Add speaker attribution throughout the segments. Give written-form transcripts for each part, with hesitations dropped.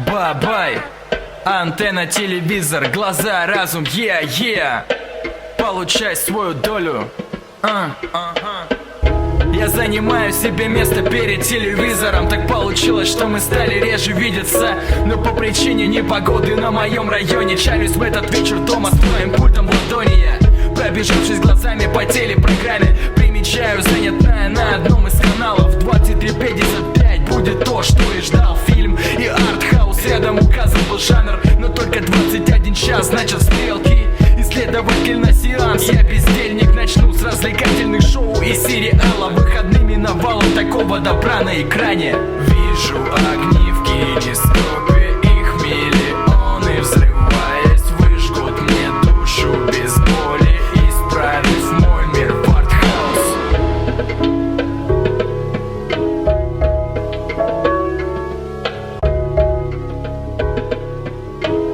Speaker 1: Бабай, антенна, телевизор, глаза, разум, получай свою долю. Я занимаю себе место перед телевизором. Так получилось, что мы стали реже видеться, но по причине непогоды на моем районе. Чалюсь в этот вечер дома с твоим пультом в ладони. Я, пробежавшись глазами по телепрограмме, примечаю занятая на одном из каналов. 23:55 будет то, что и ждал фильм. И артхаус рядом указан был жанр, но только 21 час, значит стрелки. Исследователь на сеанс. Я бездельник, начну с развлекательных шоу и сериала. Выходными навалом такого добра на экране. Вижу огни в кинескопе, их миллионы, взрываясь, выжгут мне душу без боли, исправив мой мир в артхаус.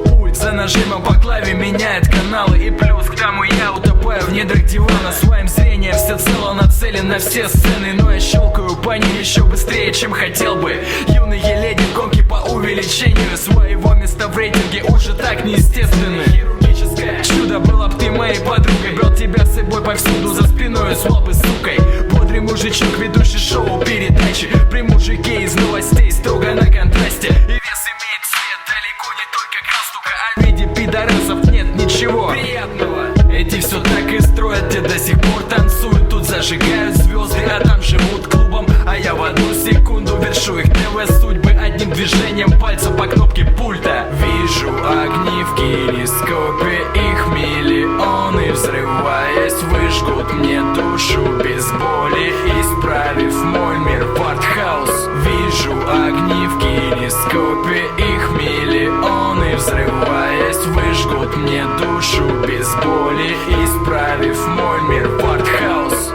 Speaker 1: Пульт за нажимом по клаве меняет каналы. И плюс к тому я утопаю в недрах дивана. Своим зрением всецело нацелен на все сцены, но я щелкаю по ним еще быстрее, чем хотел бы. Юные леди в гонке по увеличению своего места в рейтинге уже так неестественны. Хирургическое чудо, была б ты моей подругой, брал тебя с собой повсюду, за спиной свал бы сукой. Бодрый мужичок, ведущий шоу передачи, при мужике из новостей, строго на контрасте. И вес имеет цвет, далеко не только галстука, а в виде пидорасов нет ничего приятного. Эти все так и строят, где до сих пор танцуют. Тут зажигают звезды, а там живут клубом. А я в одну секунду вершу их ТВ-судьбы одним движением пальца по кнопке пульта. Вижу огни в кинескопе, их миллионы, взрываясь, выжгут мне душу без боли, исправив мой мир в артхаус. Вижу огни в кинескопе, их миллионы, взрываясь, выжгут мне душу без боли, исправив мой мир в артхаус.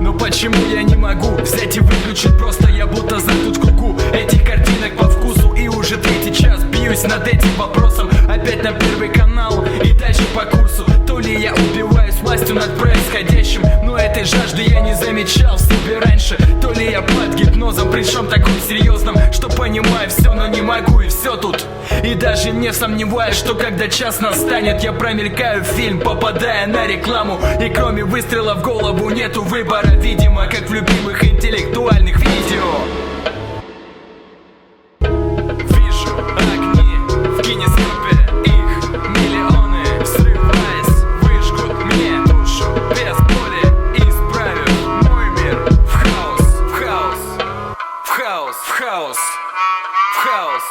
Speaker 1: Но почему я не могу взять и выключить просто? Я будто задут в кругу этих картинок по вкусу. И уже третий час бьюсь над этим вопросом. Опять на Первый канал и дальше по курсу. То ли я убиваюсь властью над происходящим, но этой жажды я не замечал в себе раньше. То ли я под гипнозом, причем таком серьезном, что понимаю все, но не могу, и все тут. И даже не сомневаюсь, что когда час настанет, я промелькаю в фильм, попадая на рекламу. И кроме выстрела в голову нету выбора, видимо, как в любимых интеллектуальных видео. Вижу огни в кинескопе, их миллионы, взрываясь, выжгут мне душу без боли, исправив мой мир в хаос, в хаос, в хаос, в хаос, в хаос.